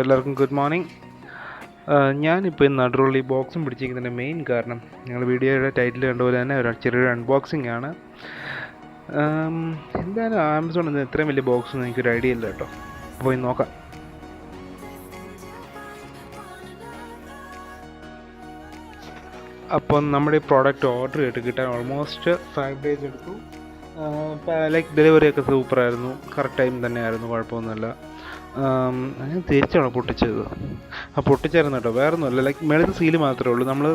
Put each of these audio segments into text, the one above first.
എല്ലാവർക്കും good morning. ഞാനിപ്പോൾ ഇന്ന് നടുറുള്ള ഈ ബോക്സും പിടിച്ചിരിക്കുന്നതിൻ്റെ മെയിൻ കാരണം ഞങ്ങൾ വീഡിയോയുടെ ടൈറ്റിൽ കണ്ടുപോലെ തന്നെ ഒരു ചെറിയൊരു അൺബോക്സിംഗ് ആണ്. എന്തായാലും ആമസോണിൽ നിന്ന് ഇത്രയും വലിയ ബോക്സ് ഒന്നും എനിക്കൊരു ഐഡിയ ഇല്ല കേട്ടോ. പോയി നോക്കാം. അപ്പം നമ്മുടെ ഈ പ്രോഡക്റ്റ് ഓർഡർ ചെയ്തിട്ട് കിട്ടാൻ ഓൾമോസ്റ്റ് 5 days എടുത്തു. ലൈക്ക് ഡെലിവറി ഒക്കെ സൂപ്പറായിരുന്നു, കറക്റ്റ് ടൈം തന്നെയായിരുന്നു, കുഴപ്പമൊന്നുമില്ല. ഞാൻ തിരിച്ചാണ് പൊട്ടിച്ചത്. പൊട്ടിച്ചായിരുന്നു കേട്ടോ, വേറെ ഒന്നുമില്ല. ലൈക്ക് മേളത്തെ സീല് മാത്രമേ ഉള്ളൂ. നമ്മൾ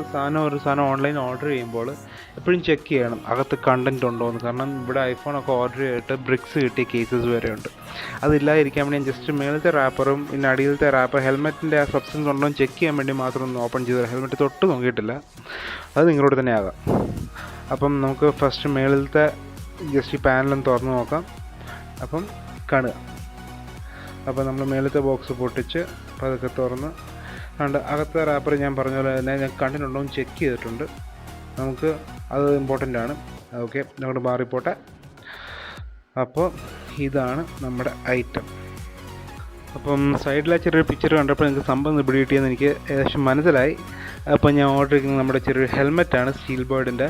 ഒരു സാധനം ഓൺലൈൻ ഓർഡർ ചെയ്യുമ്പോൾ എപ്പോഴും ചെക്ക് ചെയ്യണം അകത്ത് കണ്ടൻറ്റ് ഉണ്ടോ എന്ന്. കാരണം ഇവിടെ ഐഫോണൊക്കെ ഓർഡർ ചെയ്തിട്ട് ബ്രിക്സ് കിട്ടിയ കേസസ് വരെ ഉണ്ട്. അതില്ലാതിരിക്കാൻ വേണ്ടി ഞാൻ ജസ്റ്റ് മേളത്തെ റാപ്പറും പിന്നെ അടിയിലത്തെ റാപ്പർ ഹെൽമെറ്റിൻ്റെ ആ സബ്സ്റ്റൻസ് ഉണ്ടോ എന്ന് ചെക്ക് ചെയ്യാൻ വേണ്ടി മാത്രം ഒന്ന് ഓപ്പൺ ചെയ്തത്. ഹെൽമെറ്റ് തൊട്ട് നോക്കിയിട്ടില്ല. അത് നിങ്ങളോട് തന്നെ ആകാം. അപ്പം നമുക്ക് ഫസ്റ്റ് മേളത്തെ ജസ്റ്റ് ഈ പാനലൊന്ന് തുറന്ന് നോക്കാം. അപ്പം കാണുക. അപ്പോൾ നമ്മൾ മേലത്തെ ബോക്സ് പൊട്ടിച്ച് അതൊക്കെ തുറന്ന് കണ്ട് അകത്തെ റാപ്പർ ഞാൻ പറഞ്ഞ പോലെ തന്നെ ഞാൻ കണ്ടിട്ടുണ്ടോ എന്ന് ചെക്ക് ചെയ്തിട്ടുണ്ട്. നമുക്ക് അത് ഇമ്പോർട്ടൻ്റ് ആണ്. ഓക്കെ, അങ്ങോട്ട് മാറിപ്പോട്ടെ. അപ്പോൾ ഇതാണ് നമ്മുടെ ഐറ്റം. അപ്പം സൈഡിലെ ചെറിയൊരു പിക്ചർ കണ്ടപ്പോൾ നിങ്ങൾക്ക് സംഭവം പിടി കിട്ടിയെന്ന് എനിക്ക് ഏകദേശം മനസ്സിലായി. അപ്പോൾ ഞാൻ ഓർഡർ ചെയ്യുന്നത് നമ്മുടെ ചെറിയൊരു ഹെൽമെറ്റാണ്, സ്റ്റീൽബേർഡിൻ്റെ.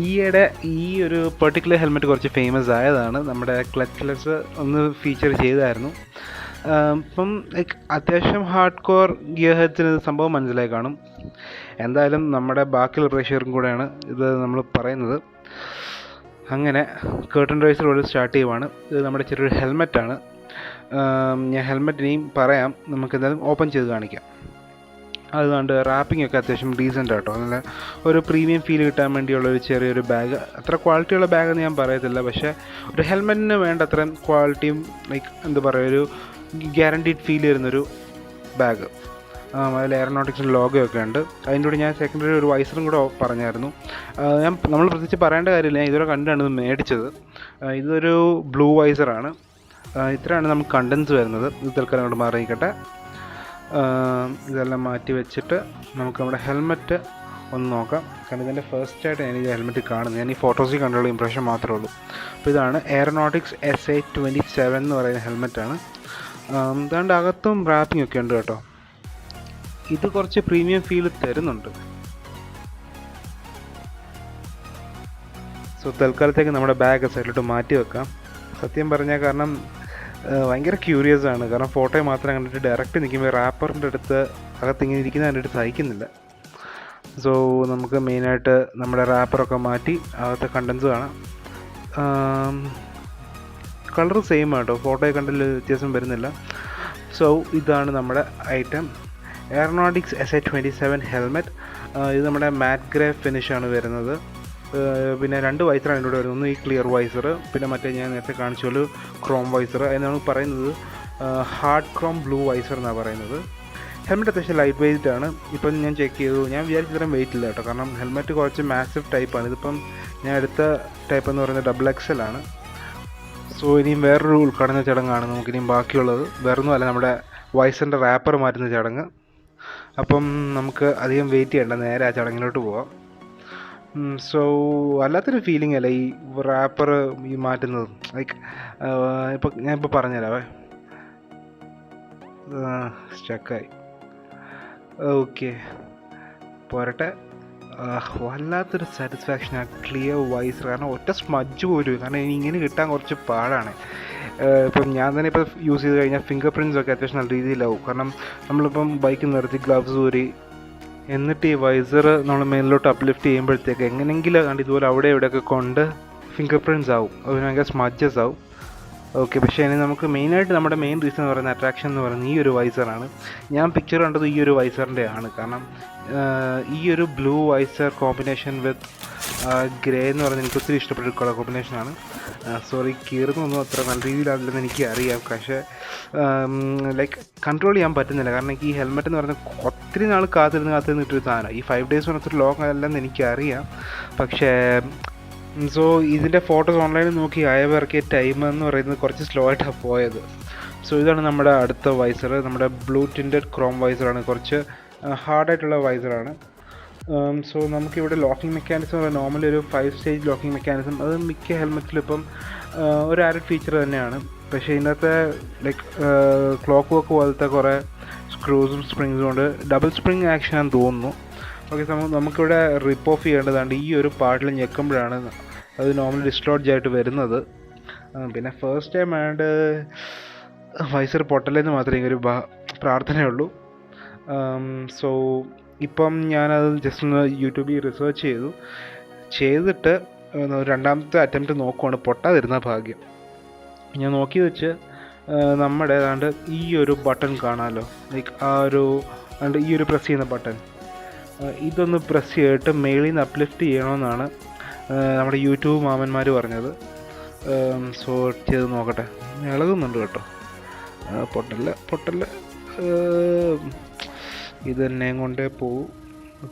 ഈയിടെ ഈ ഒരു പെർട്ടിക്കുലർ ഹെൽമെറ്റ് കുറച്ച് ഫേമസ് ആയതാണ്. നമ്മുടെ ക്ലച്ച്ലെസ് ഒന്ന് ഫീച്ചർ ചെയ്തായിരുന്നു. ഇപ്പം ലൈക്ക് അത്യാവശ്യം ഹാർഡ് കോർ ഗിയർ ഹെഡ്സിന് സംഭവം മനസ്സിലായി കാണും. എന്തായാലും നമ്മുടെ ബാക്കിയുള്ള പ്രേക്ഷകർക്കും കൂടെയാണ് ഇത് നമ്മൾ പറയുന്നത്. അങ്ങനെ കേർട്ടൺ റൈസറോട് സ്റ്റാർട്ട് ചെയ്യുവാണ്. ഇത് നമ്മുടെ ചെറിയൊരു ഹെൽമെറ്റാണ്. ഞാൻ ഹെൽമെറ്റിനെയും പറയാം, നമുക്കെന്തായാലും ഓപ്പൺ ചെയ്ത് കാണിക്കാം. അതുകൊണ്ട് റാപ്പിംഗ് ഒക്കെ അത്യാവശ്യം ഡീസൻ്റ് ആട്ടോ. നല്ല ഒരു പ്രീമിയം ഫീൽ കിട്ടാൻ വേണ്ടിയുള്ളൊരു ചെറിയൊരു ബാഗ്. അത്ര ക്വാളിറ്റിയുള്ള ബാഗെന്ന് ഞാൻ പറയത്തില്ല, പക്ഷേ ഒരു ഹെൽമെറ്റിന് വേണ്ട അത്രയും ക്വാളിറ്റിയും ലൈക്ക് എന്താ പറയുക, ഒരു ഗ്യാരണ്ടീഡ് ഫീൽ വരുന്നൊരു ബാഗ്. അതിൽ എയറോനോട്ടിക്സിൻ്റെ ലോഗോയൊക്കെ ഉണ്ട്. അതിൻ്റെ കൂടെ ഞാൻ സെക്കൻഡറി ഒരു വൈസറും കൂടെ പറഞ്ഞായിരുന്നു. നമ്മൾ പ്രത്യേകിച്ച് പറയേണ്ട കാര്യമില്ല, ഞാൻ ഇതുവരെ കണ്ടാണ് ഇത് മേടിച്ചത്. ഇതൊരു ബ്ലൂ വൈസറാണ്. ഇത്രയാണ് നമുക്ക് കണ്ടൻസ് വരുന്നത്. ഇത് തൽക്കാലം അങ്ങോട്ട് മാറിയിക്കട്ടെ. ഇതെല്ലാം മാറ്റി വെച്ചിട്ട് നമുക്ക് നമ്മുടെ ഹെൽമെറ്റ് ഒന്ന് നോക്കാം. കാരണം ഇതിൻ്റെ ഫസ്റ്റായിട്ട് ഞാൻ ഈ ഹെൽമെറ്റ് കാണുന്നത്, ഞാൻ ഈ ഫോട്ടോസിൽ കണ്ടുള്ള ഇംപ്രഷൻ മാത്രമേ ഉള്ളൂ. അപ്പോൾ ഇതാണ് എയറോനോട്ടിക്സ് SA-27 എന്ന് പറയുന്ന ഹെൽമെറ്റാണ്. ഇതാണ്ട് അകത്തും റാപ്പിംഗ് ഒക്കെ ഉണ്ട് കേട്ടോ. ഇത് കുറച്ച് പ്രീമിയം ഫീൽ തരുന്നുണ്ട്. സോ തൽക്കാലത്തേക്ക് നമ്മുടെ ബാഗ് സൈഡിലോട്ട് മാറ്റി വെക്കാം. സത്യം പറഞ്ഞാൽ കാരണം ഭയങ്കര ക്യൂരിയസ് ആണ്. കാരണം ഫോട്ടോയെ മാത്രം കണ്ടിട്ട് ഡയറക്റ്റ് നിൽക്കുമ്പോൾ റാപ്പറിൻ്റെ അടുത്ത് അകത്തിങ്ങനെ ഇരിക്കുന്ന കണ്ടിട്ട് സഹിക്കുന്നില്ല. സോ നമുക്ക് മെയിനായിട്ട് നമ്മുടെ റാപ്പറൊക്കെ മാറ്റി അകത്തെ കണ്ടൻസ് കാണാം. കളർ സെയിം ആട്ടോ, ഫോട്ടോയെ കണ്ടിൽ വ്യത്യാസം വരുന്നില്ല. സോ ഇതാണ് നമ്മുടെ ഐറ്റം, എയറോനോട്ടിക്സ് SA-27 ഹെൽമെറ്റ്. ഇത് നമ്മുടെ മാറ്റ് ഗ്രേ ഫിനിഷാണ് വരുന്നത്. പിന്നെ 2 വൈസറാണ് ഇതിലൂടെ വരുന്നത്. ഒന്ന് ഈ ക്ലിയർ വൈസർ, പിന്നെ മറ്റേ ഞാൻ നേരത്തെ കാണിച്ചൊരു ക്രോം വൈസർ. അതിനാണ് പറയുന്നത് ഹാർഡ് ക്രോം ബ്ലൂ വൈസർ എന്നാണ് പറയുന്നത്. ഹെൽമെറ്റ് അത്യാവശ്യം ലൈറ്റ് വെയിറ്റ് ആണ്. ഇപ്പം ഞാൻ ചെക്ക് ചെയ്തു, ഞാൻ വിചാരിച്ച ഇത്രയും വെയിറ്റ് ഇല്ല കേട്ടോ. കാരണം ഹെൽമെറ്റ് കുറച്ച് മാസീവ് ടൈപ്പാണ്. ഇതിപ്പം ഞാൻ എടുത്ത ടൈപ്പ് എന്ന് പറയുന്നത് XXL ആണ്. സോ ഇനിയും വേറൊരു ഉദ്ഘാടന ചടങ്ങാണ് നമുക്കിനിയും ബാക്കിയുള്ളത്. വേറൊന്നുമല്ല, നമ്മുടെ വൈസറിൻ്റെ റാപ്പർ മാറ്റുന്ന ചടങ്ങ്. അപ്പം നമുക്ക് അധികം വെയിറ്റ് ചെയ്യേണ്ട, നേരെ ആ ചടങ്ങിലോട്ട് പോവാം. സോ വല്ലാത്തൊരു ഫീലിംഗ് അല്ല ഈ റാപ്പർ ഈ മാറ്റുന്നത്. ലൈക്ക് ഞാനിപ്പോൾ പറഞ്ഞുതരാവേ. സ്റ്റക്കായി. ഓക്കെ, പോരട്ടെ. വല്ലാത്തൊരു സാറ്റിസ്ഫാക്ഷൻ ആ ക്ലിയർ വൈസർ. കാരണം ഒറ്റ സ്മഡ്ജ് പോലും, കാരണം ഇങ്ങനെ കിട്ടാൻ കുറച്ച് പാടാണ്. ഇപ്പം ഞാൻ തന്നെ ഇപ്പോൾ യൂസ് ചെയ്ത് കഴിഞ്ഞാൽ ഫിംഗർ പ്രിൻറ്റ്സ് ഒക്കെ അത്യാവശ്യം നല്ല രീതിയിലാവും. കാരണം നമ്മളിപ്പം ബൈക്ക് നിർത്തി ഗ്ലവ്സ് ഊരി എന്നിട്ട് ഈ വൈസർ നമ്മൾ മേലിലോട്ട് അപ്ലിഫ്റ്റ് ചെയ്യുമ്പോഴത്തേക്ക് എങ്ങനെയെങ്കിലും കണ്ട് ഇതുപോലെ അവിടെ ഇവിടെയൊക്കെ കൊണ്ട് ഫിംഗർ പ്രിൻറ്റ്സ് ആവും, അത് ഭയങ്കര സ്മഡ്ജസ് ആവും. ഓക്കെ, പക്ഷേ ഇനി നമുക്ക് മെയിനായിട്ട് നമ്മുടെ മെയിൻ റീസൺ എന്ന് പറയുന്ന അട്രാക്ഷൻ എന്ന് പറയുന്നത് ഈ ഒരു വൈസറാണ്. ഞാൻ പിക്ചർ കണ്ടത് ഈ ഒരു വൈസറിൻ്റെ ആണ്. കാരണം ഈ ഒരു blue visor combination with grey എന്ന് പറയുന്നത് എനിക്ക് ഒത്തിരി ഇഷ്ടപ്പെട്ട ഒരു കളർ കോമ്പിനേഷനാണ്. സോറി, കീറുന്നൊന്നും അത്ര നല്ല രീതിയിലാവില്ലെന്ന് എനിക്ക് അറിയാം, പക്ഷേ ലൈക്ക് കൺട്രോൾ ചെയ്യാൻ പറ്റുന്നില്ല. കാരണം എനിക്ക് ഈ ഹെൽമെറ്റ് എന്ന് പറയുന്നത് ഒത്തിരി നാൾ കാത്തിരുന്ന് ഇട്ടൊരു സാധനം. ഈ 5 days ഒത്തിരി ലോങ് അല്ലെന്ന് എനിക്കറിയാം. പക്ഷേ സോ ഇതിൻ്റെ ഫോട്ടോസ് ഓൺലൈനിൽ നോക്കി അയവിറക്കിയ ടൈം എന്ന് പറയുന്നത് കുറച്ച് സ്ലോ ആയിട്ടാണ് പോയത്. സോ ഇതാണ് നമ്മുടെ അടുത്ത വൈസർ, നമ്മുടെ ബ്ലൂ ടിൻറ്റഡ് ക്രോം വൈസറാണ്. കുറച്ച് ഹാർഡായിട്ടുള്ള വൈസറാണ്. സോ നമുക്കിവിടെ ലോക്കിംഗ് മെക്കാനിസം നോർമലി ഒരു 5 സ്റ്റേജ് ലോക്കിംഗ് മെക്കാനിസം, അത് മിക്ക ഹെൽമെറ്റിലും ഇപ്പം ഒരു ആഡഡ് ഫീച്ചർ തന്നെയാണ്. പക്ഷേ ഇതിനകത്തെ ലൈക്ക് ക്ലോക്ക് വർക്ക് പോലത്തെ കുറേ സ്ക്രൂസും സ്പ്രിങ്സും കൊണ്ട് ഡബിൾ സ്പ്രിങ് ആക്ഷൻ ആണെന്ന് തോന്നുന്നു. ഓക്കെ, നമുക്കിവിടെ റിപ്പ് ഓഫ് ചെയ്യേണ്ടതാണ്. ഈ ഒരു പാർട്ടിൽ ഞെക്കുമ്പോഴാണ് അത് നോർമലി ഡിസ്ലോഡ്ജ് ആയിട്ട് വരുന്നത്. പിന്നെ ഫസ്റ്റ് ടൈം ആയതുകൊണ്ട് വൈസർ പൊട്ടലെന്ന് മാത്രമേ ഒരു പ്രാർത്ഥനയുള്ളൂ. സോ ഇപ്പം ഞാനത് ജസ്റ്റ് ഒന്ന് യൂട്യൂബിൽ റിസർച്ച് ചെയ്തിട്ട് രണ്ടാമത്തെ അറ്റംപ്റ്റ് നോക്കുവാണ്. പൊട്ടാതിരുന്ന ഭാഗ്യം. ഞാൻ നോക്കി വെച്ച് നമ്മുടെ ഏതാണ്ട് ഈ ഒരു ബട്ടൺ കാണാമല്ലോ, ലൈക്ക് ഈ ഒരു പ്രസ് ചെയ്യുന്ന ബട്ടൺ, ഇതൊന്ന് പ്രസ് ചെയ്തിട്ട് മേളിൽ നിന്ന് അപ്ലിഫ്റ്റ് ചെയ്യണമെന്നാണ് നമ്മുടെ യൂട്യൂബ് മാമന്മാർ പറഞ്ഞത്. സോ ചെയ്ത് നോക്കട്ടെ. ഇളകുന്നുണ്ട് കേട്ടോ. പൊട്ടല്ല ഇത് തന്നെ കൊണ്ടേ പോവും.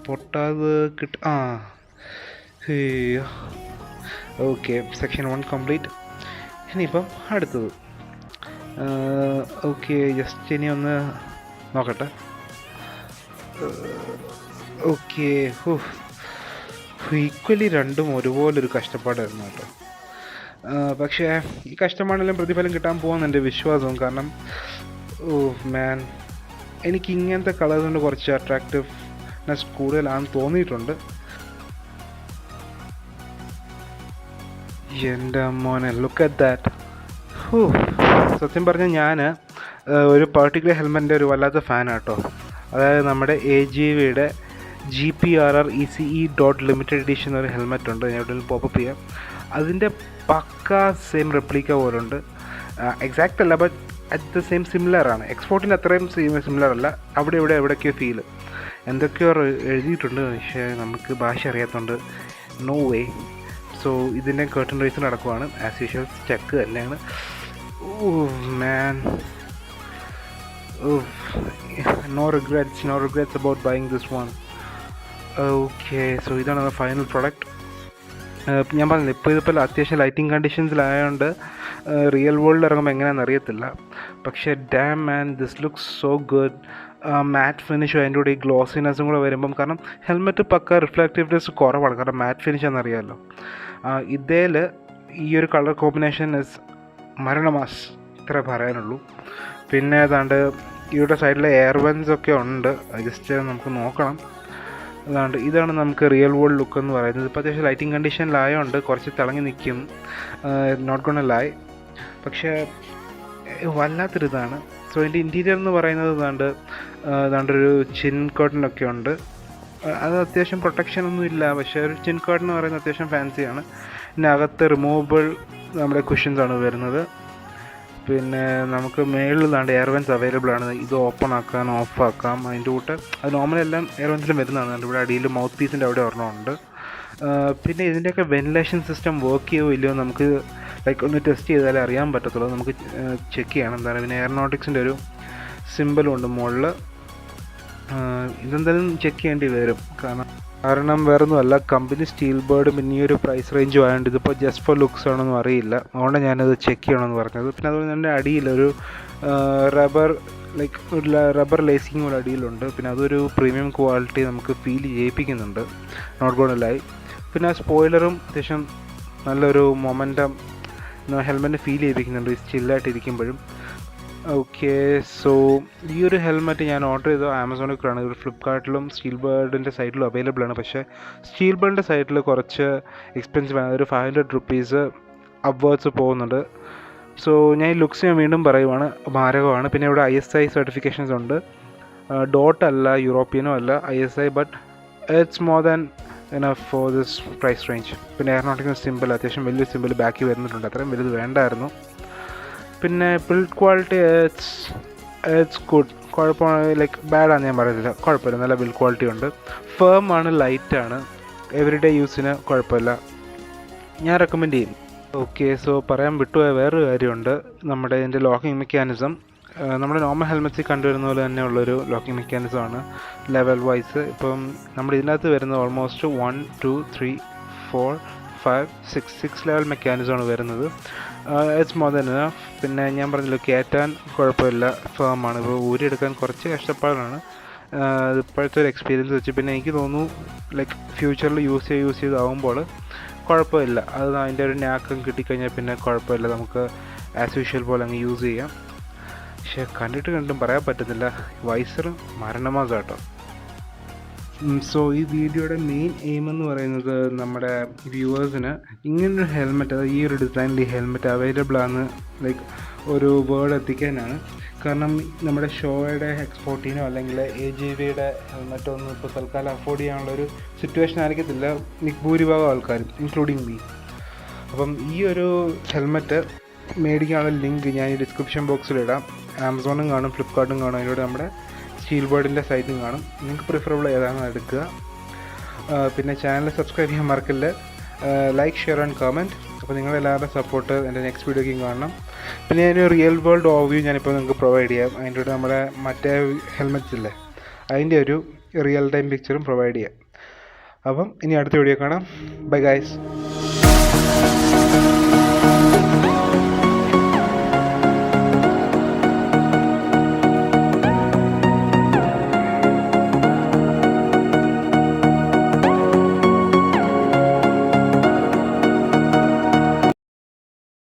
പൊട്ടാതെ ഓക്കെ, സെക്ഷൻ 1 കംപ്ലീറ്റ്. ഇനിയിപ്പം അടുത്തത്. ഓക്കെ, ജസ്റ്റ് ഇനി ഒന്ന് നോക്കട്ടെ. ഓക്കെ, ഈക്വലി രണ്ടും ഒരുപോലൊരു കഷ്ടപ്പാടായിരുന്നു കേട്ടോ. പക്ഷേ ഈ കഷ്ടപ്പാടെല്ലാം പ്രതിഫലം കിട്ടാൻ പോകുമെന്ന് എൻ്റെ വിശ്വാസവും. കാരണം മാൻ, എനിക്ക് ഇങ്ങനത്തെ കളേഴ്സ് കൊണ്ട് കുറച്ച് അട്രാക്റ്റീവ്നെസ് കൂടുതലാണെന്ന് തോന്നിയിട്ടുണ്ട്. എൻ്റെ മോനെ, ലുക്ക് അറ്റ് ദാറ്റ്. സത്യം പറഞ്ഞാൽ ഞാൻ ഒരു പർട്ടിക്കുലർ ഹെൽമെറ്റിൻ്റെ ഒരു വല്ലാത്ത ഫാനാണ് കേട്ടോ. അതായത് നമ്മുടെ AGVയുടെ GPRR ECE.Limited എഡിഷൻ എന്നൊരു ഹെൽമെറ്റ് ഉണ്ട്. ഞാൻ എവിടെയെങ്കിലും പോപ്പപ്പ് ചെയ്യാം. അതിൻ്റെ പക്ക സെയിം റെപ്ലിക്ക പോലുണ്ട്. എക്സാക്റ്റ് അല്ല, ബട്ട് അറ്റ് ദ സെയിം സിമിലറാണ്. എക്സ്പോർട്ടിൻ്റെ അത്രയും സിമിലർ അല്ല. എവിടെയൊക്കെയോ ഫീല് എന്തൊക്കെയോ എഴുതിയിട്ടുണ്ട്. പക്ഷേ നമുക്ക് ഭാഷ അറിയാത്തതുകൊണ്ട് നോ വേ. സോ ഇതിൻ്റെ കർട്ടൻ റേസ് നടക്കുവാണ്. ആസ് യൂഷ്വൽ ചെക്ക് തന്നെയാണ്. Man, no regrets about buying this one. Okay, so ഇതാണ് ഫൈനൽ പ്രൊഡക്റ്റ്. ഞാൻ പറഞ്ഞില്ല, ഇതിപ്പോൾ അത്യാവശ്യം ലൈറ്റിംഗ് കണ്ടീഷൻസിലായതുകൊണ്ട് റിയൽ വേൾഡിൽ ഇറങ്ങുമ്പോൾ എങ്ങനെയാണെന്ന് അറിയത്തില്ല. പക്ഷേ damn man, this looks so good. Matte ഫിനിഷും അതിൻ്റെ കൂടെ ഈ ഗ്ലോസിനെസ്സും കൂടെ വരുമ്പം, കാരണം ഹെൽമെറ്റ് പക്ക റിഫ്ലക്റ്റീവ്നെസ് കുറവാണ്, കാരണം മാറ്റ് ഫിനിഷ് ആണെന്നറിയാമല്ലോ. ഇതേൽ ഈ ഒരു കളർ കോമ്പിനേഷൻ ഇസ് മരണമാസ്, ഇത്ര പറയാനുള്ളൂ. പിന്നെ ഏതാണ്ട് ഇവിടെ സൈഡിൽ എയർ വെൻസ് ഒക്കെ ഉണ്ട്. ജസ്റ്റ് നമുക്ക് നോക്കണം. ഇതാണ് നമുക്ക് റിയൽ വേൾഡ് ലുക്ക് എന്ന് പറയുന്നത്. ഇപ്പോൾ അത്യാവശ്യം ലൈറ്റിംഗ് കണ്ടീഷനിലായതുകൊണ്ട് കുറച്ച് തിളങ്ങി നിൽക്കും, നോട്ട് ഗോണ ലൈ. പക്ഷേ വല്ലാത്തൊരിതാണ്. സോ ഇതിൻ്റെ ഇൻറ്റീരിയർ എന്ന് പറയുന്നത് ഒരു ചിൻ കർട്ടനൊക്കെ ഉണ്ട്. അത് അത്യാവശ്യം പ്രൊട്ടക്ഷൻ ഒന്നും ഇല്ല, പക്ഷേ ഒരു ചിൻ കർട്ടൻ എന്ന് പറയുന്നത് അത്യാവശ്യം ഫാൻസിയാണ്. പിന്നെ അകത്ത് റിമൂവബിൾ നമ്മുടെ കുഷ്യൻസാണ് വരുന്നത്. പിന്നെ നമുക്ക് മേളിൽ എയർ വെൻസ് അവൈലബിൾ ആണ്. ഇത് ഓപ്പൺ ആക്കാം, ഓഫ് ആക്കാം. അതിൻ്റെ കൂട്ട് അത് നോർമലെല്ലാം എയർ വെൻസിലും വരുന്നതാണ്. ഇവിടെ അടിയിൽ മൗത്ത് പീസിൻ്റെ അവിടെ ഒരെണ്ണമുണ്ട്. പിന്നെ ഇതിൻ്റെയൊക്കെ വെന്റിലേഷൻ സിസ്റ്റം വർക്ക് ചെയ്യുമോ ഇല്ലയോ നമുക്ക് ലൈക്ക് ഒന്ന് ടെസ്റ്റ് ചെയ്താലേ അറിയാൻ പറ്റത്തുള്ളൂ. നമുക്ക് ചെക്ക് ചെയ്യണം എന്താണ്. പിന്നെ എയറോനോട്ടിക്സിൻ്റെ ഒരു സിമ്പലും ഉണ്ട് മുകളിൽ. ഇതെന്തായാലും ചെക്ക് ചെയ്യേണ്ടി വരും. കാരണം വേറൊന്നുമല്ല, കമ്പനി സ്റ്റീൽബേർഡ് പിന്നെ ഈ ഒരു പ്രൈസ് റേഞ്ചും ആയതുകൊണ്ട് ഇതിപ്പോൾ ജസ്റ്റ് ഫോർ ലുക്സ് ആണെന്നും അറിയില്ല. അതുകൊണ്ട് ഞാനത് ചെക്ക് ചെയ്യണമെന്ന് പറഞ്ഞത്. പിന്നെ അതുപോലെ തന്നെ അടിയിലൊരു റബ്ബർ ലേസിങ് പോലെ അടിയിലുണ്ട്. പിന്നെ അതൊരു പ്രീമിയം ക്വാളിറ്റി നമുക്ക് ഫീൽ ചെയ്യിപ്പിക്കുന്നുണ്ട്, നോട്ട് ഗോണലായി. പിന്നെ ആ സ്പോയിലറും അത്യാവശ്യം നല്ലൊരു മൊമെൻറ്റം ഹെൽമെറ്റ് ഫീൽ ചെയ്യിപ്പിക്കുന്നുണ്ട് സ്റ്റില്ലായിട്ടിരിക്കുമ്പോഴും. ഓക്കെ, സോ ഈ ഒരു ഹെൽമെറ്റ് ഞാൻ ഓർഡർ ചെയ്തത് ആമസോണിലാണ്. ഒരു ഫ്ലിപ്കാർട്ടിലും സ്റ്റീൽബേർഡിൻ്റെ സൈറ്റിലും അവൈലബിൾ ആണ്. പക്ഷേ സ്റ്റീൽബേർഡിൻ്റെ സൈറ്റിൽ കുറച്ച് എക്സ്പെൻസീവ് ആണ്. ഒരു 500 റുപ്പീസ് അപ്വേർഡ്സ് പോകുന്നുണ്ട്. സോ ഞാൻ ഈ ലുക്സ് ഞാൻ വീണ്ടും പറയുവാണ്, മാരകമാണ്. പിന്നെ ഇവിടെ ISI സർട്ടിഫിക്കേഷൻസ് ഉണ്ട്. ഡോട്ട് അല്ല, യൂറോപ്യനോ അല്ല, ISI, but it's more than enough for this price range. പിന്നെ എയറോനോട്ടിക്സിന് സിമ്പിൾ, അത്യാവശ്യം വലിയ സിമ്പിൾ ബാക്കി വരുന്നുണ്ട്. അത്രയും വലുത് വേണ്ടായിരുന്നു. പിന്നെ ബിൽഡ് ക്വാളിറ്റി ഇറ്റ്സ് ഗുഡ്. കുഴപ്പമാണ്, ലൈക്ക് ബാഡാണെന്ന് ഞാൻ പറയുന്നില്ല, കുഴപ്പമില്ല, നല്ല ബിൽഡ് ക്വാളിറ്റി ഉണ്ട്. ഫേം ആണ്, ലൈറ്റാണ്, എവറിഡേ യൂസിന് കുഴപ്പമില്ല, ഞാൻ റെക്കമെൻഡ് ചെയ്യും. ഓക്കെ, സോ പറയാൻ വിട്ടുപോയ വേറൊരു കാര്യമുണ്ട്. നമ്മുടെ ഇതിൻ്റെ ലോക്കിംഗ് മെക്കാനിസം നമ്മുടെ നോർമൽ ഹെൽമെറ്റ്സിൽ കണ്ടുവരുന്ന പോലെ തന്നെയുള്ളൊരു ലോക്കിംഗ് മെക്കാനിസമാണ് ലെവൽ വൈസ്. ഇപ്പം നമ്മുടെ ഇതിനകത്ത് വരുന്നത് ഓൾമോസ്റ്റ് 1 2 3 4 5 6 ലെവൽ മെക്കാനിസമാണ് വരുന്നത്. It's more than enough. പിന്നെ ഞാൻ പറഞ്ഞല്ലോ, കയറ്റാൻ കുഴപ്പമില്ല, ഫേമാണ്. ഇപ്പോൾ ഊരിയെടുക്കാൻ കുറച്ച് കഷ്ടപ്പാടാണ് ഇപ്പോഴത്തെ ഒരു എക്സ്പീരിയൻസ് വെച്ച്. പിന്നെ എനിക്ക് തോന്നുന്നു ലൈക്ക് ഫ്യൂച്ചറിൽ യൂസ് ചെയ്താവുമ്പോൾ കുഴപ്പമില്ല. അത് അതിൻ്റെ ഒരു നാക്കം കിട്ടിക്കഴിഞ്ഞാൽ പിന്നെ കുഴപ്പമില്ല, നമുക്ക് ആസ് യൂഷ്വൽ പോലെ അങ്ങ് യൂസ് ചെയ്യാം. പക്ഷേ കണ്ടും പറയാൻ പറ്റുന്നില്ല, വൈസർ മരണമാസം കേട്ടോ. സോ ഈ വീഡിയോയുടെ മെയിൻ എയിം എന്ന് പറയുന്നത് നമ്മുടെ വ്യൂവേഴ്സിന് ഇങ്ങനൊരു ഹെൽമെറ്റ്, അതായത് ഈ ഒരു ഡിസൈനിൽ ഈ ഹെൽമെറ്റ് അവൈലബിൾ ആണ് ലൈക്ക് ഒരു വേർഡ് എത്തിക്കാനാണ്. കാരണം നമ്മുടെ ഷോയുടെ എക്സ്പോർട്ടിനോ അല്ലെങ്കിൽ AGVയുടെ ഹെൽമെറ്റോ ഒന്നും ഇപ്പോൾ തൽക്കാലം അഫോർഡ് ചെയ്യാനുള്ളൊരു സിറ്റുവേഷൻ ആയിരിക്കത്തില്ല ഭൂരിഭാഗം ആൾക്കാരും, ഇൻക്ലൂഡിങ് മീ. അപ്പം ഈ ഒരു ഹെൽമെറ്റ് മേടിക്കാനുള്ള ലിങ്ക് ഞാൻ ഈ ഡിസ്ക്രിപ്ഷൻ ബോക്സിലിടാം. ആമസോണും കാണും, ഫ്ലിപ്കാർട്ടും കാണും, അതിലൂടെ നമ്മുടെ സ്റ്റീൽബേർഡിൻ്റെ സൈറ്റും കാണും. നിങ്ങൾക്ക് പ്രിഫറബിൾ ഏതാണെന്ന് എടുക്കുക. പിന്നെ ചാനൽ സബ്സ്ക്രൈബ് ചെയ്യാൻ മറക്കില്ല. Like, share and comment. അപ്പോൾ നിങ്ങളെല്ലാവരുടെ സപ്പോർട്ട് എൻ്റെ നെക്സ്റ്റ് വീഡിയോയ്ക്കും കാണണം. പിന്നെ ഞാനൊരു റിയൽ വേൾഡ് ഓവർവ്യൂ ഞാനിപ്പോൾ നിങ്ങൾക്ക് പ്രൊവൈഡ് ചെയ്യാം. അതിൻ്റെ കൂടെ നമ്മുടെ മറ്റേ ഹെൽമെറ്റ്സ് ഇല്ലേ, അതിൻ്റെ ഒരു റിയൽ ടൈം പിക്ചറും പ്രൊവൈഡ് ചെയ്യാം. അപ്പം ഇനി അടുത്ത വീഡിയോ കാണാം. Bye guys.